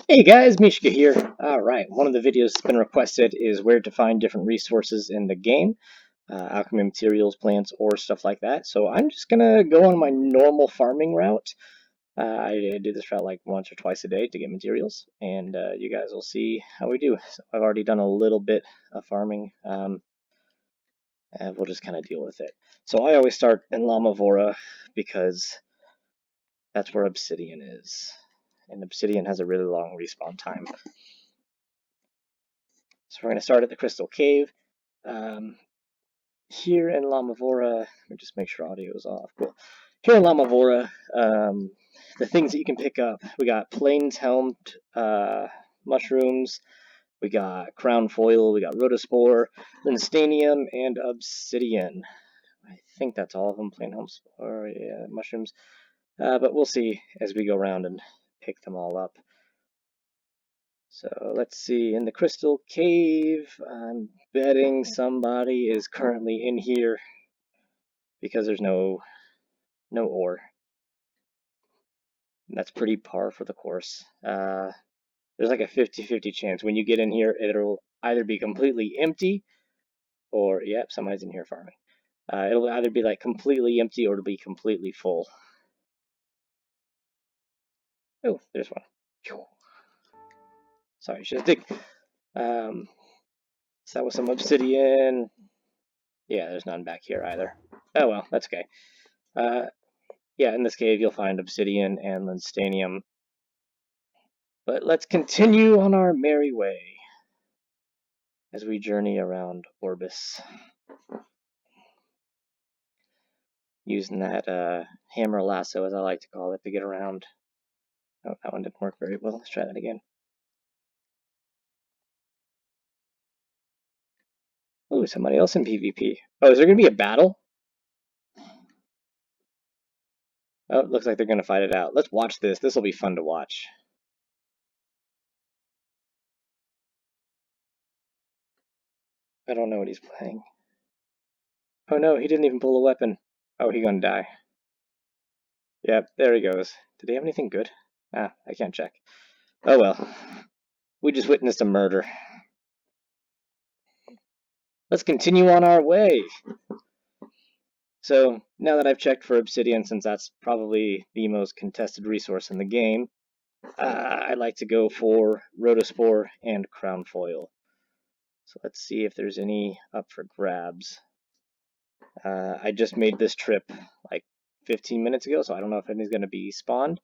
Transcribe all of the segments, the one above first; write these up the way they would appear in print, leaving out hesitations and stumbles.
Hey guys, Mishka here. Alright, one of the videos that's been requested is where to find different resources in the game. Alchemy materials, plants, ore, stuff like that. So I'm just gonna go on my normal farming route. I do this route like once or twice a day to get materials, and you guys will see how we do. So I've already done a little bit of farming, and we'll just kind of deal with it. So I always start in Mavora because that's where obsidian is. And obsidian has a really long respawn time. So we're going to start at the Crystal Cave. Here in Mavora, let me just make sure audio is off. Cool. Here in Mavora, the things that you can pick up, we got plains helmed mushrooms, we got crown foil, we got rhodospore, linstanium, and obsidian. I think that's all of them, plain helmed or yeah, mushrooms. But we'll see as we go around and pick them all up. So let's see, in the Crystal Cave, I'm betting somebody is currently in here because there's no ore. And that's pretty par for the course. There's like a 50-50 chance when you get in here, it'll either be completely empty or, yep, somebody's in here farming. It'll either be like completely empty or it'll be completely full. Oh, there's one. Sorry, should dig. So that was some obsidian. Yeah, there's none back here either. Oh well, that's okay. Yeah, in this cave you'll find obsidian and linstanium. But let's continue on our merry way as we journey around Orbus. Using that hammer lasso, as I like to call it, to get around. Oh, that one didn't work very well. Let's try that again. Ooh, somebody else in PvP. Oh, is there going to be a battle? Oh, it looks like they're going to fight it out. Let's watch this. This will be fun to watch. I don't know what he's playing. Oh no, he didn't even pull a weapon. Oh, he's going to die. Yep, there he goes. Did he have anything good? Ah, I can't check. Oh well. We just witnessed a murder. Let's continue on our way. So, now that I've checked for obsidian, since that's probably the most contested resource in the game, I like to go for rhodospore and crown foil. So let's see if there's any up for grabs. I just made this trip like 15 minutes ago, so I don't know if anything's going to be spawned.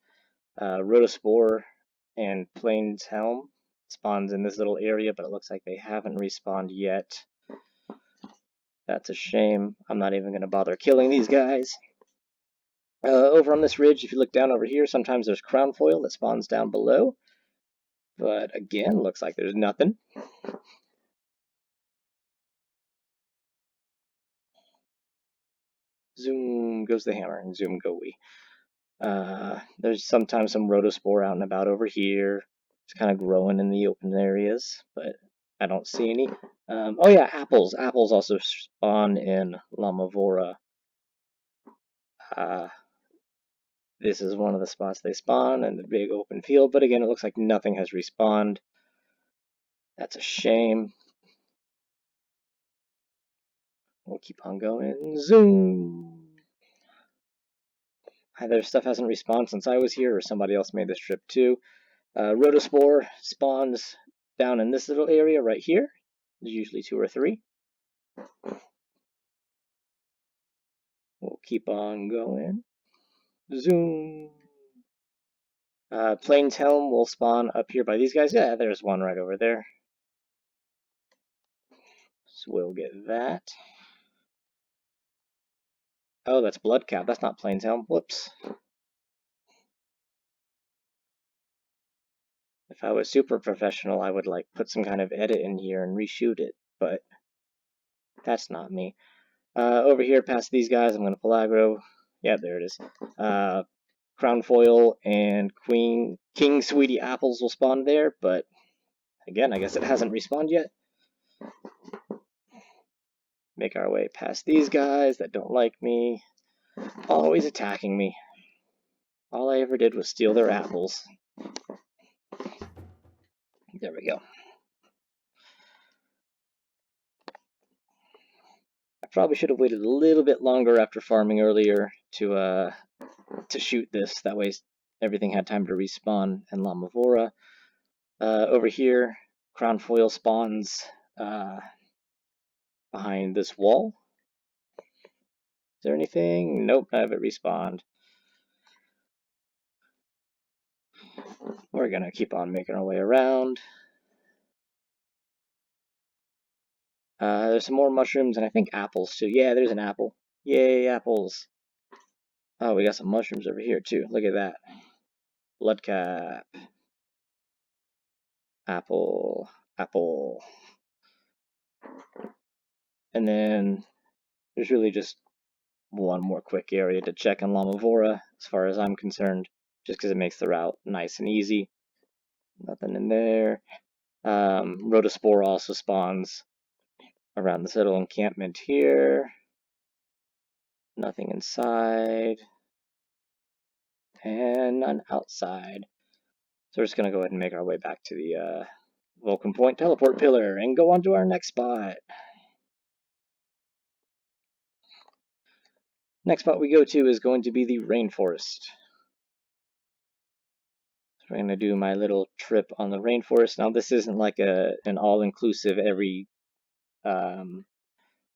Rhodospore and Plains Helm spawns in this little area, but it looks like they haven't respawned yet. That's a shame. I'm not even going to bother killing these guys. Over on this ridge, if you look down over here, sometimes there's crown foil that spawns down below. But again, looks like there's nothing. Zoom goes the hammer, and zoom go we. There's sometimes some rhodospore out and about over here. It's kind of growing in the open areas, but I don't see any. Oh yeah, apples. Apples also spawn in Mavora. This is one of the spots they spawn in the big open field, but again, it looks like nothing has respawned. That's a shame. We'll keep on going. Zoom! Either stuff hasn't respawned since I was here, or somebody else made this trip too. Rhodospore spawns down in this little area right here. There's usually 2 or 3. We'll keep on going. Zoom! Plains Helm will spawn up here by these guys. Yeah, there's one right over there. So we'll get that. Oh, that's Bloodcap. That's not Plains Helm. Whoops. If I was super professional, I would like put some kind of edit in here and reshoot it, but that's not me. Over here, past these guys, I'm going to pull aggro. Yeah, there it is. Crown Foil and King Sweetie Apples will spawn there, but again, I guess it hasn't respawned yet. Make our way past these guys that don't like me. Always attacking me. All I ever did was steal their apples. There we go. I probably should have waited a little bit longer after farming earlier to shoot this. That way everything had time to respawn. And Mavora. Over here, crown foil spawns behind this wall. Is there anything? Nope, I have it respawned. We're gonna keep on making our way around. There's some more mushrooms and I think apples too. Yeah, there's an apple. Yay, apples. Oh, we got some mushrooms over here too. Look at that. Blood cap. Apple. Apple. And then there's really just one more quick area to check in Mavora, as far as I'm concerned, just because it makes the route nice and easy. Nothing in there. Rotospore also spawns around this little encampment here. Nothing inside. And none outside. So we're just going to go ahead and make our way back to the Vulcan Point teleport pillar and go on to our next spot. Next spot we go to is going to be the Rainforest. So we're going to do my little trip on the Rainforest. Now this isn't like an all-inclusive every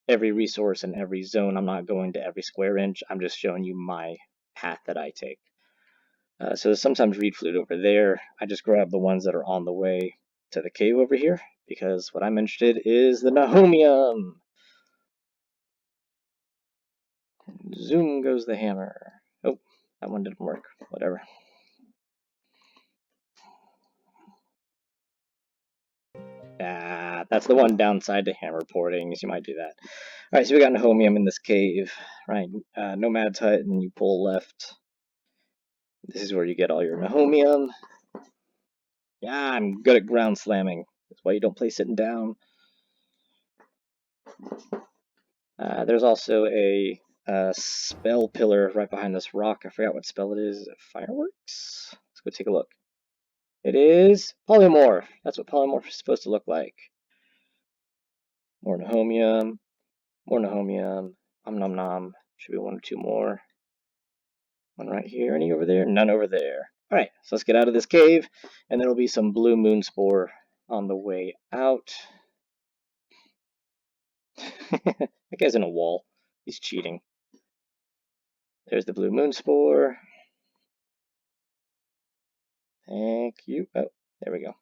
resource and every zone. I'm not going to every square inch. I'm just showing you my path that I take. So there's sometimes reed flute over there. I just grab the ones that are on the way to the cave over here, because what I'm interested in is the Nahomium. Zoom goes the hammer. Oh, that one didn't work. Whatever. That's the one downside to hammer porting, is you might do that. Alright, so we got Nahomium in this cave, right? Nomad's hut, and you pull left. This is where you get all your Nahomium. Yeah, I'm good at ground slamming. That's why you don't play sitting down. There's also a spell pillar right behind this rock. I forgot what spell it is. Is it Fireworks? Let's go take a look. It is Polymorph. That's what Polymorph is supposed to look like. More Nahomium. More Nahomium. Nom nom. Should be one or two more. One right here. Any over there? None over there. Alright, so let's get out of this cave, and there will be some blue moon spore on the way out. That guy's in a wall. He's cheating. There's the blue moon spore. Thank you. Oh, there we go.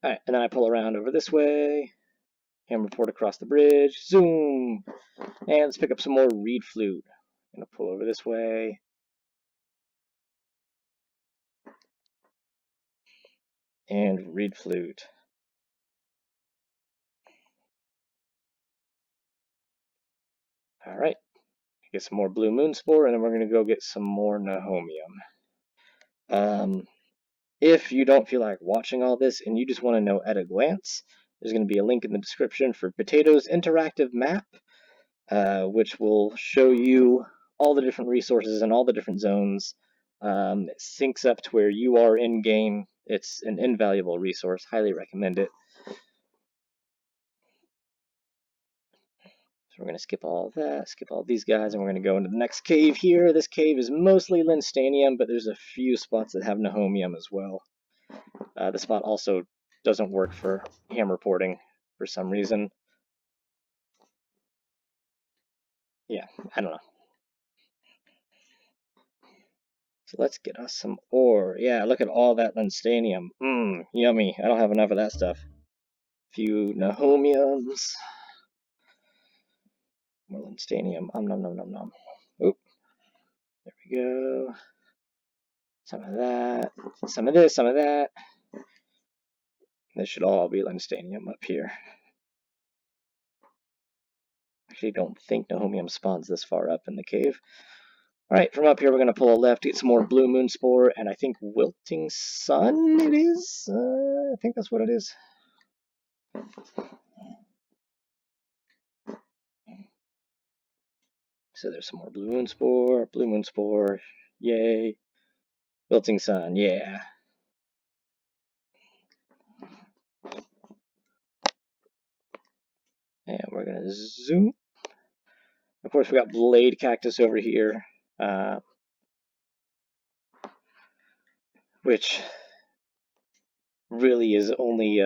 Alright, and then I pull around over this way. Hammer port across the bridge. Zoom! And let's pick up some more reed flute. I'm gonna pull over this way. And reed flute. Alright. Get some more blue moon spore, and then we're gonna go get some more Nahomium. If you don't feel like watching all this and you just want to know at a glance, there's going to be a link in the description for Potato's interactive map, which will show you all the different resources and all the different zones. It syncs up to where you are in game. It's an invaluable resource. Highly recommend it. So we're going to skip all that, skip all these guys, and we're going to go into the next cave here. This cave is mostly Linstanium, but there's a few spots that have Nahomium as well. The spot also doesn't work for hammer porting for some reason. Yeah, I don't know. So let's get us some ore. Yeah, look at all that Linstanium. Yummy. I don't have enough of that stuff. Few Nahomiums. More Linstanium. Nom nom nom nom. Oop. There we go. Some of that. Some of this, some of that. This should all be Linstanium up here. Actually, don't think Nahomium spawns this far up in the cave. Alright, from up here we're going to pull a left, get some more blue moon spore, and I think wilting sun it is? I think that's what it is. So there's some more blue moon spore, yay. Wilting sun, yeah. And we're going to zoom. Of course, we got blade cactus over here, which really is only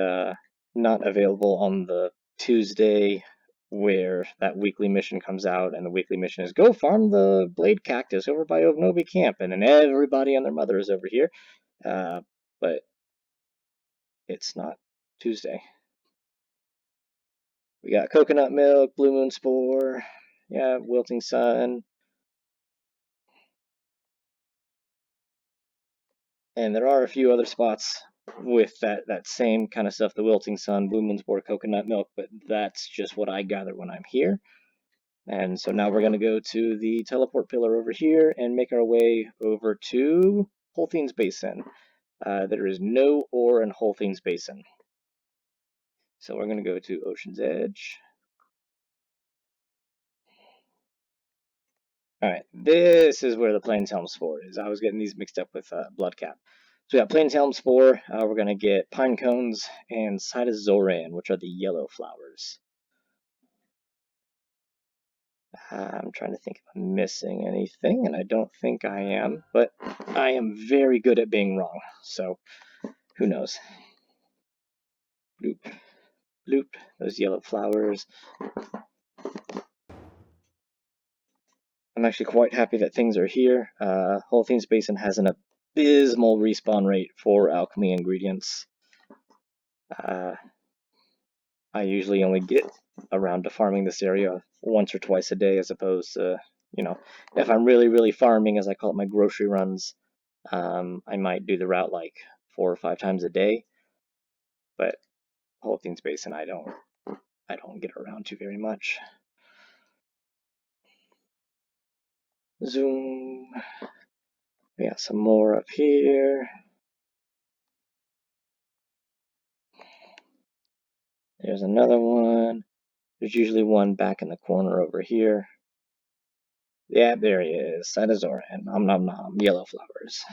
not available on the Tuesday where that weekly mission comes out, and the weekly mission is go farm the blade cactus over by Ognobi Camp, and then everybody and their mother is over here. But it's not Tuesday. We got coconut milk, blue moon spore, yeah, wilting sun. And there are a few other spots with that same kind of stuff, the wilting sun, blue moon spore, coconut milk, but that's just what I gather when I'm here. And so now we're going to go to the teleport pillar over here and make our way over to Things Basin. There is no ore in Things Basin. So we're going to go to Ocean's Edge. Alright, this is where the Plains Helm Spore is. I was getting these mixed up with Bloodcap. So we got Plains Helm Spore, we're going to get Pine Cones and Cytozoran, which are the yellow flowers. I'm trying to think if I'm missing anything, and I don't think I am, but I am very good at being wrong, so who knows. Bloop, bloop, those yellow flowers. I'm actually quite happy that things are here. Things Basin has an abysmal respawn rate for alchemy ingredients. I usually only get around to farming this area once or twice a day, as opposed to, if I'm really farming, as I call it, my grocery runs, I might do the route like 4 or 5 times a day. But Things Basin, I don't get around to very much. Zoom. We got some more up here. There's another one. There's usually one back in the corner over here. Yeah, there he is. Cytozoran. Nom nom nom. Yellow flowers.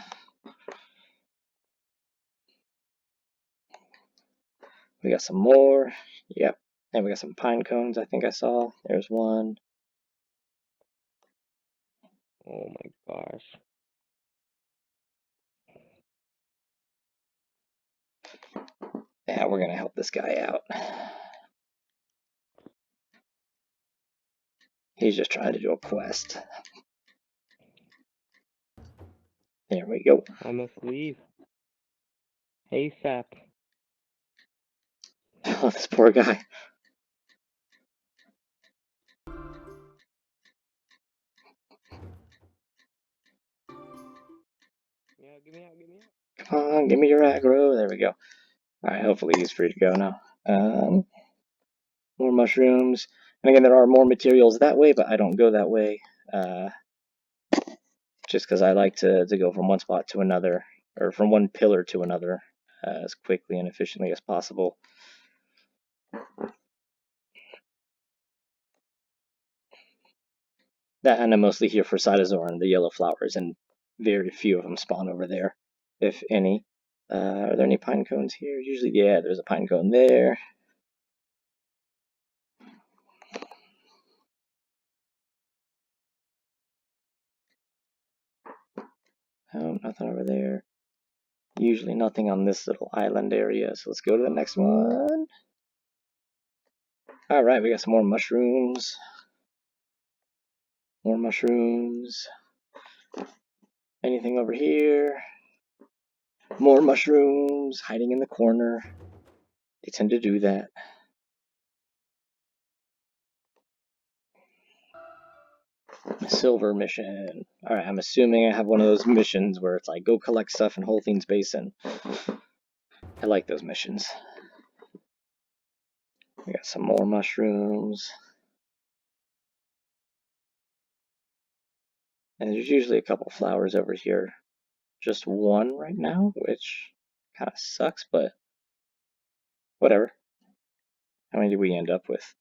We got some more. Yep. And we got some pine cones, I think I saw. There's one. Oh my gosh. Yeah, we're gonna help this guy out. He's just trying to do a quest. There we go. I must leave. Hey, Sap. Oh, this poor guy. Yeah, get me out, get me out. Come on, give me your aggro. There we go. Alright, hopefully he's free to go now. More mushrooms. And again, there are more materials that way, but I don't go that way. Just because I like to go from one spot to another, or from one pillar to another, as quickly and efficiently as possible. That, and I'm mostly here for Cytozoran, the yellow flowers, and very few of them spawn over there, if any. Are there any pine cones here? Usually, yeah, there's a pine cone there. Oh, nothing over there. Usually nothing on this little island area, so let's go to the next one. Alright, we got some more mushrooms. More mushrooms. Anything over here? More mushrooms hiding in the corner. They tend to do that. Silver mission. Alright, I'm assuming I have one of those missions where it's like, go collect stuff in Things Basin. I like those missions. We got some more mushrooms. And there's usually a couple flowers over here. Just one right now, which kind of sucks, but whatever. How many did we end up with?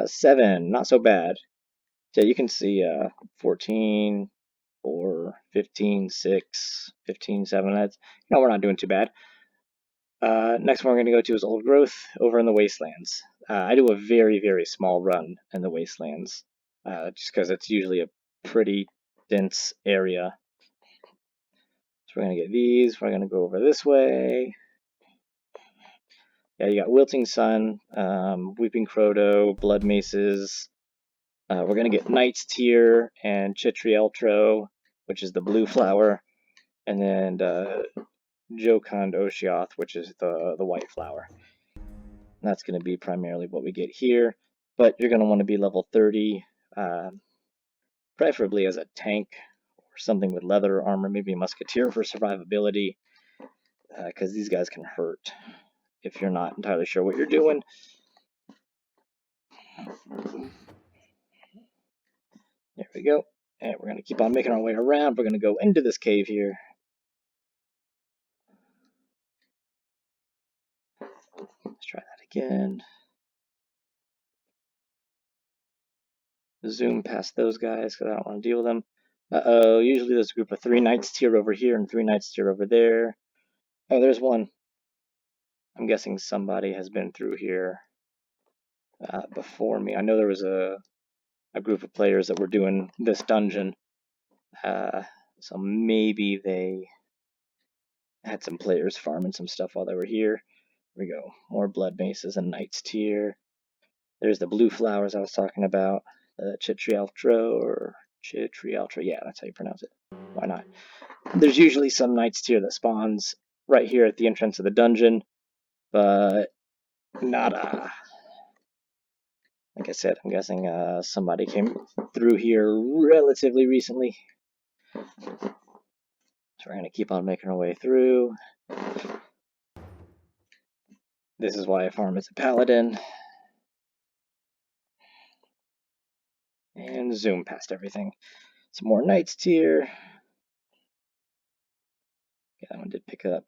7, not so bad. Yeah, you can see 14, 4, 15, 6, 15, 7. That's, we're not doing too bad. Next one we're going to go to is Old Growth over in the Wastelands. I do a very, very small run in the Wastelands, just because it's usually a pretty dense area. So we're going to get these. We're going to go over this way. Yeah, you got Wilting Sun, Weeping Crowdoe, Blood Maces. We're going to get Knight's Tear and Chitrieltro, which is the blue flower, and then Jocund Oshioth, which is the white flower. And that's going to be primarily what we get here, but you're going to want to be level 30, preferably as a tank or something with leather armor, maybe a musketeer for survivability, because these guys can hurt if you're not entirely sure what you're doing. There we go. And we're going to keep on making our way around. We're going to go into this cave here. Let's try that again. Zoom past those guys because I don't want to deal with them. Uh-oh, usually there's a group of 3 Knights Tier over here and 3 Knights Tier over there. Oh, there's one. I'm guessing somebody has been through here before me. I know there was a group of players that were doing this dungeon, so maybe they had some players farming some stuff while they were here. Here we go. More Blood Maces and Knights Tier. There's the blue flowers I was talking about. Chitrieltro or Chitrieltro. Yeah, that's how you pronounce it. Why not? There's usually some Knights Tier that spawns right here at the entrance of the dungeon, but not like I said, I'm guessing somebody came through here relatively recently. So we're going to keep on making our way through. This is why I farm as a paladin. And zoom past everything. Some more Knights Tier. Yeah, that one did pick up.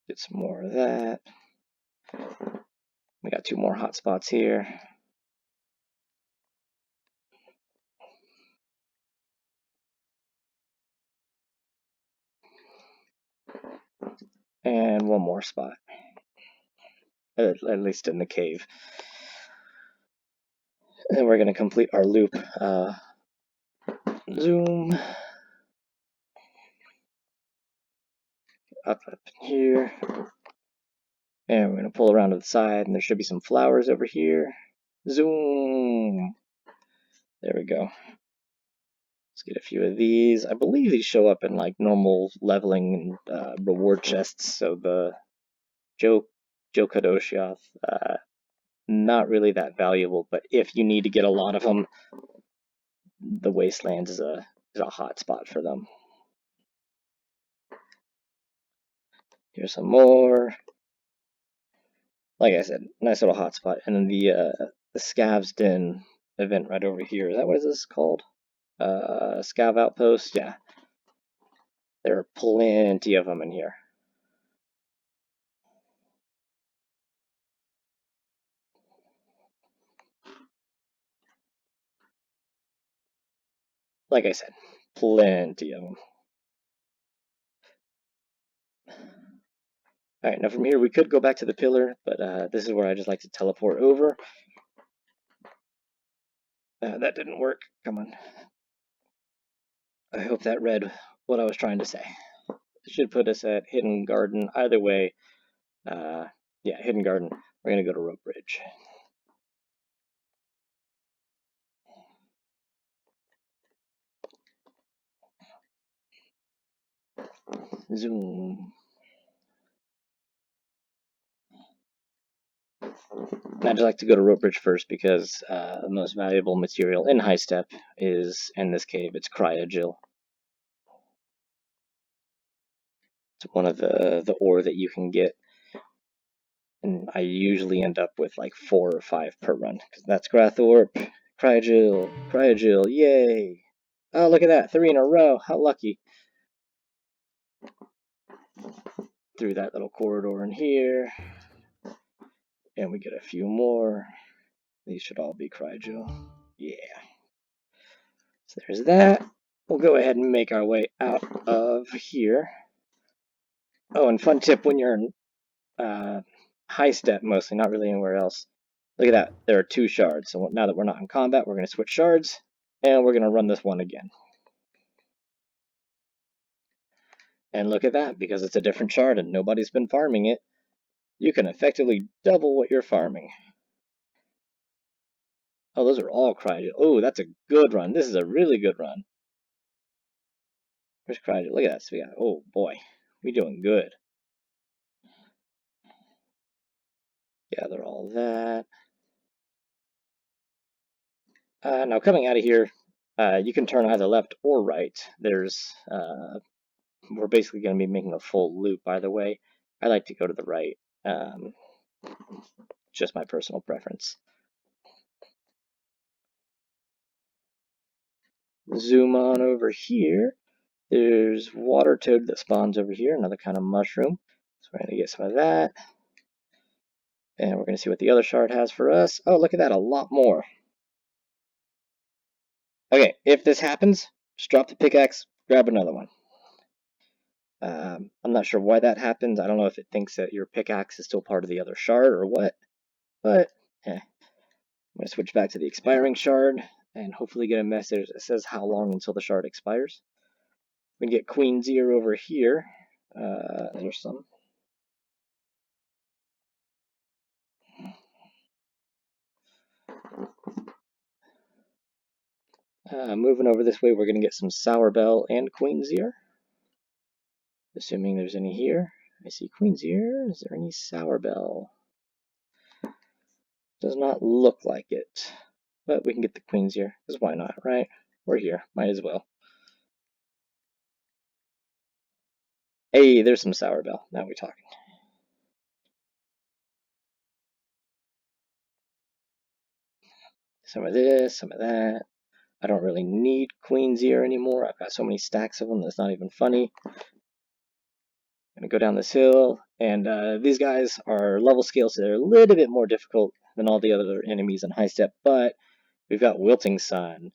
Get some more of that. We got 2 more hotspots here. And 1 more spot. At least in the cave. And then we're going to complete our loop. Zoom. Up here. And we're going to pull around to the side, and there should be some flowers over here. Zoom. There we go. Let's get a few of these. I believe these show up in like normal leveling and reward chests. So the Jocund Oshioth, not really that valuable, but if you need to get a lot of them, the Wastelands is a hot spot for them. Here's some more. Like I said, nice little hot spot. And then the Scav's Den event right over here. Is that what this is called? Scav Outpost? Yeah. There are plenty of them in here. Like I said, plenty of them. Alright, now from here we could go back to the pillar, but this is where I just like to teleport over. That didn't work. Come on. I hope that read what I was trying to say. It should put us at Hidden Garden. Either way, yeah, Hidden Garden. We're going to go to Rope Bridge. Zoom. I'd just like to go to Rope Bridge first because the most valuable material in High Step is in this cave. It's Cryogil. It's one of the ore that you can get, and I usually end up with like 4 or 5 per run because that's Grathorp, Cryogil, yay! Oh, look at that, 3 in a row. How lucky! Through that little corridor in here, and we get a few more. These should all be Cryogil. Yeah. So there's that. we'll go ahead and make our way out of here. Oh, and fun tip, when you're in high step mostly, not really anywhere else, look at that, there are 2 shards. So now that we're not in combat, we're going to switch shards, and we're going to run this one again. And look at that, because it's a different shard and nobody's been farming it, you can effectively double what you're farming. Oh, those are all cryogel. Oh, that's a good run. This is a really good run. Where's cryogel? Look at that. So we got, oh boy, we doing good. Gather all that. Now coming out of here, you can turn either left or right. There's, we're basically going to be making a full loop either way. I like to go to the right. Just my personal preference. Zoom on over here. There's water toad that spawns over here, another kind of mushroom. So we're going to get some of that. And we're going to see what the other shard has for us. Oh, look at that, a lot more. Okay, if this happens, just drop the pickaxe, grab another one. I'm not sure why that happens. I don't know if it thinks that your pickaxe is still part of the other shard or what. But, I'm going to switch back to the expiring shard and hopefully get a message that says how long until the shard expires. We can get Queen's Ear over here. There's some. Moving over this way, we're going to get some Sour Bell and Queen's Ear. Assuming there's any here. I see Queen's Ear. Is there any Sour Bell? Does not look like it. But we can get the Queen's Ear, because why not, right? We're here. Might as well. Hey, there's some Sour Bell. Now we're talking. Some of this, some of that. I don't really need Queen's Ear anymore. I've got so many stacks of them that's not even funny. I'm going to go down this hill, and these guys are level scale, so they're a little bit more difficult than all the other enemies in high step, but we've got Wilting Sun,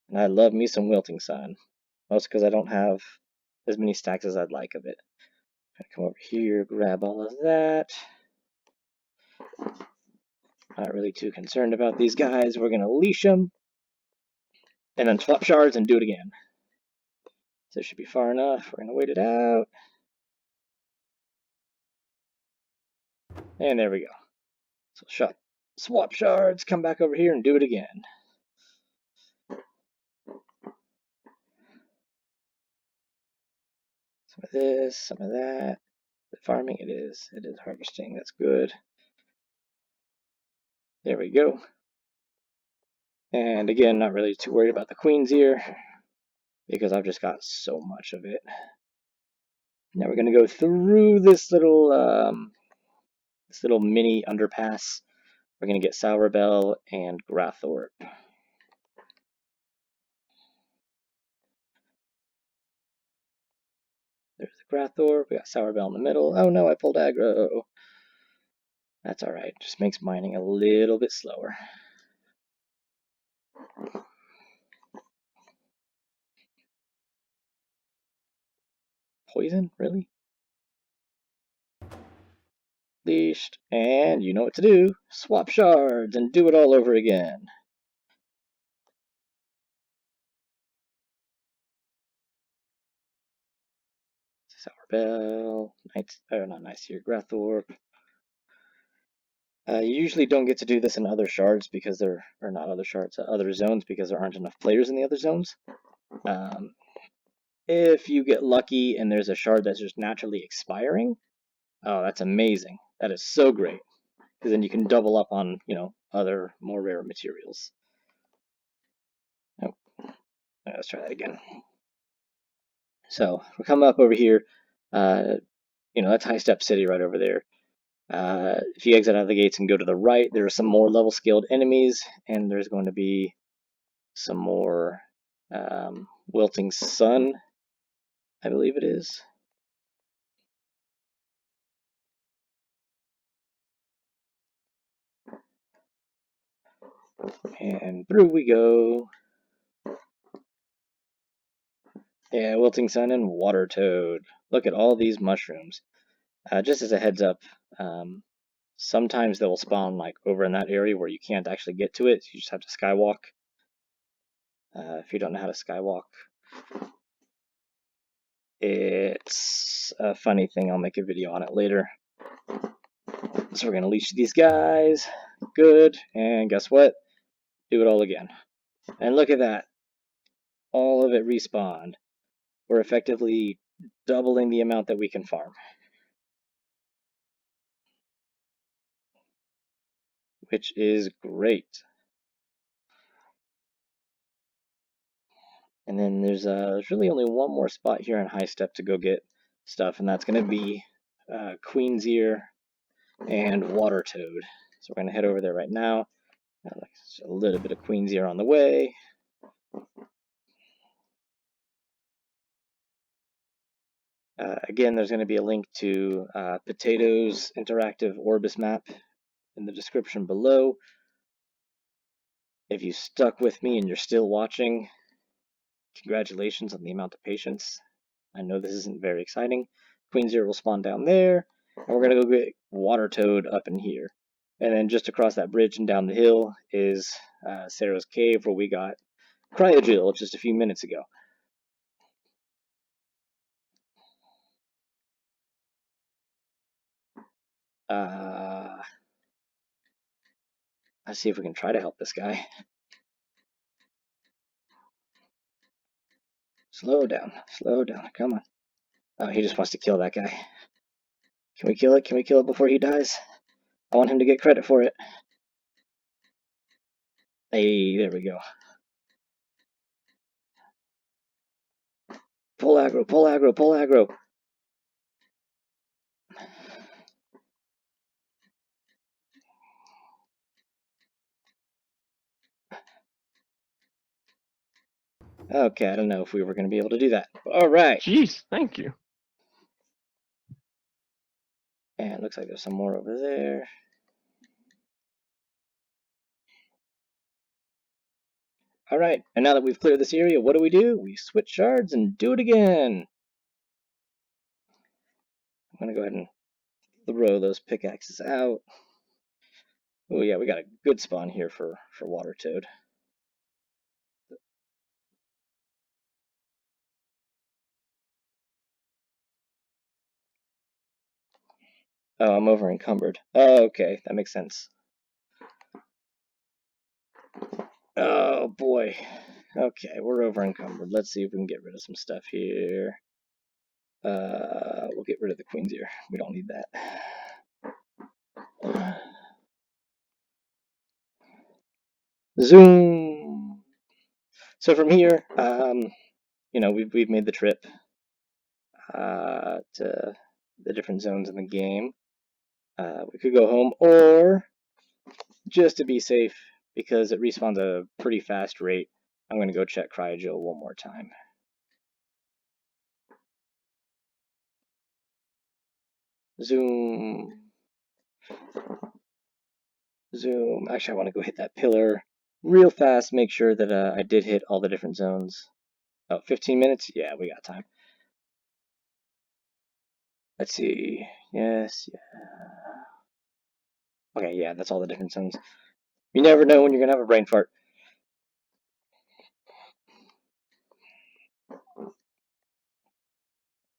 and I love me some Wilting Sun, mostly because I don't have as many stacks as I'd like of it. I'm going to come over here, grab all of that. Not really too concerned about these guys. We're going to leash them, and then swap shards and do it again. So this should be far enough. We're going to wait it out. And there we go. So swap shards, come back over here and do it again. Some of this, some of that. The farming, it is harvesting. That's good. There we go. And again, not really too worried about the Queen's Ear because I've just got so much of it. Now we're going to go through this little mini underpass. We're going to get Sour Bell and Grathorp. There's the Grathorp. We got Sour Bell in the middle. Oh no, I pulled aggro. That's alright. Just makes mining a little bit slower. Poison? Really? Leashed. And you know what to do. Swap shards and do it all over again. Sour Bell. Nice, oh, not nice here. Grathorp. You usually don't get to do this in other shards because there are not other shards, other zones because there aren't enough players in the other zones. If you get lucky and there's a shard that's just naturally expiring, oh, that's amazing. That is so great because then you can double up on, other more rare materials. Oh, let's try that again. So we're coming up over here. That's High Step City right over there. If you exit out of the gates and go to the right, there are some more level scaled enemies, and there's going to be some more Wilting Sun, I believe it is. And through we go. Yeah, wilting sun and water toad. Look at all these mushrooms. Just as a heads up, sometimes they will spawn like over in that area where you can't actually get to it. So you just have to skywalk. If you don't know how to skywalk, it's a funny thing. I'll make a video on it later. So we're gonna leash these guys. Good. And guess what? Do it all again. And look at that. All of it respawned. We're effectively doubling the amount that we can farm, which is great. And then there's really only one more spot here on High Step to go get stuff, and that's going to be Queen's Ear and Water Toad. So we're going to head over there right now. A little bit of Queen's Ear on the way. Again, there's going to be a link to Potato's interactive Orbus map in the description below. If you stuck with me and you're still watching, congratulations on the amount of patience. I know this isn't very exciting. Queen's Ear will spawn down there, and we're going to go get Water Toad up in here. And then just across that bridge and down the hill is Sarah's Cave, where we got Cryogil just a few minutes ago. Let's see if we can try to help this guy. Slow down, come on. Oh, he just wants to kill that guy. Can we kill it? Can we kill it before he dies? I want him to get credit for it. Hey, there we go. Pull aggro, pull aggro, pull aggro. Okay, I don't know if we were going to be able to do that. All right. Jeez, thank you. And it looks like there's some more over there. All right, and now that we've cleared this area, what do? We switch shards and do it again. I'm going to go ahead and throw those pickaxes out. Oh yeah, we got a good spawn here for Water Toad. Oh, I'm over encumbered. Oh, okay, that makes sense. Oh boy. Okay, we're over encumbered. Let's see if we can get rid of some stuff here. We'll get rid of the Queen's Ear. We don't need that. Zoom. So from here, you know, we've made the trip to the different zones in the game. We could go home, or just to be safe, because it respawns at a pretty fast rate, I'm going to go check Cryogil one more time. Zoom. Zoom. Actually, I want to go hit that pillar real fast, make sure that I did hit all the different zones. Oh, 15 minutes? Yeah, we got time. Let's see. Yes, yeah. Okay, yeah, that's all the different zones. You never know when you're going to have a brain fart.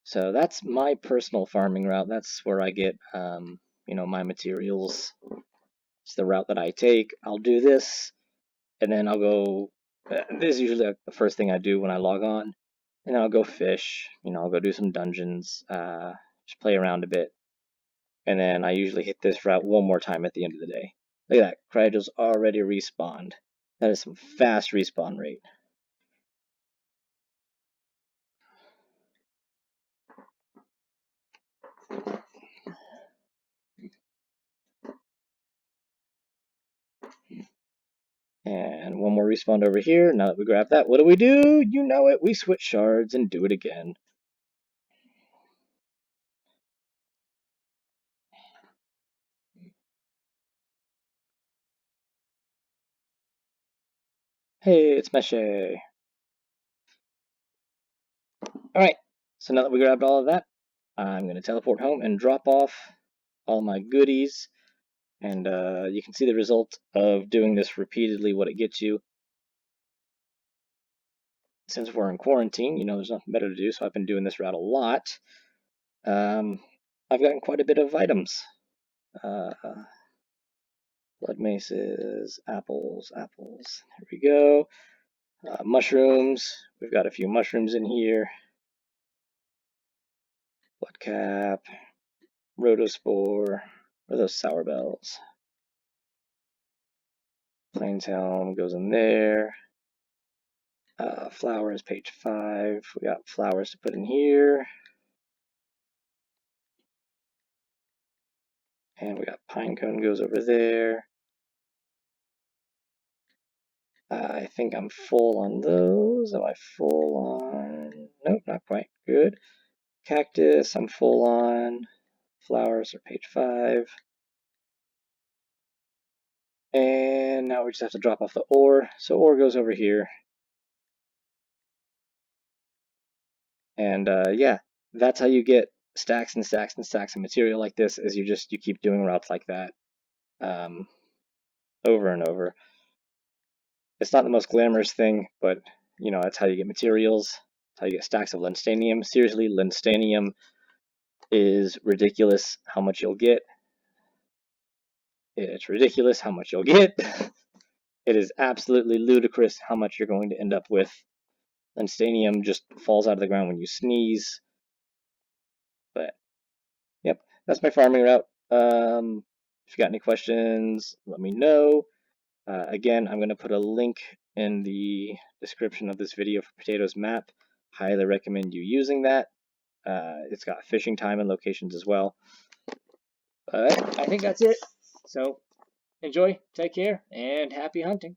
So that's my personal farming route. That's where I get, you know, my materials. It's the route that I take. I'll do this, and then I'll go. This is usually the first thing I do when I log on, and then I'll go fish. You know, I'll go do some dungeons, just play around a bit, and then I usually hit this route one more time at the end of the day. Look at that, Cryogil's already respawned. That is some fast respawn rate. And one more respawn over here. Now that we grab that, what do? You know it, we switch shards and do it again. Hey, it's Meshe. Alright, so now that we grabbed all of that, I'm going to teleport home and drop off all my goodies. And you can see the result of doing this repeatedly, what it gets you. Since we're in quarantine, you know, there's nothing better to do, so I've been doing this route a lot. I've gotten quite a bit of items. Blood maces, apples. Here we go. Mushrooms. We've got a few mushrooms in here. Blood cap. Rotospore. What are those sour bells? Plains helm goes in there. Flowers, page 5. We got flowers to put in here. And we got pinecone goes over there. I think I'm full on those. Am I full on? Nope, not quite. Good. Cactus, I'm full on. Flowers are page 5. And now we just have to drop off the ore. So ore goes over here. And yeah, that's how you get stacks and stacks and stacks of material like this, is you keep doing routes like that over and over. It's not the most glamorous thing, but you know, that's how you get materials. That's how you get stacks of linstanium. Seriously, linstanium is ridiculous how much you'll get. It's ridiculous how much you'll get. It is absolutely ludicrous how much you're going to end up with. Linstanium just falls out of the ground when you sneeze. But, yep, that's my farming route. If you got any questions, let me know. Again, I'm going to put a link in the description of this video for Potatoes map. Highly recommend you using that. It's got fishing time and locations as well. But I think that's it. So enjoy, take care, and happy hunting.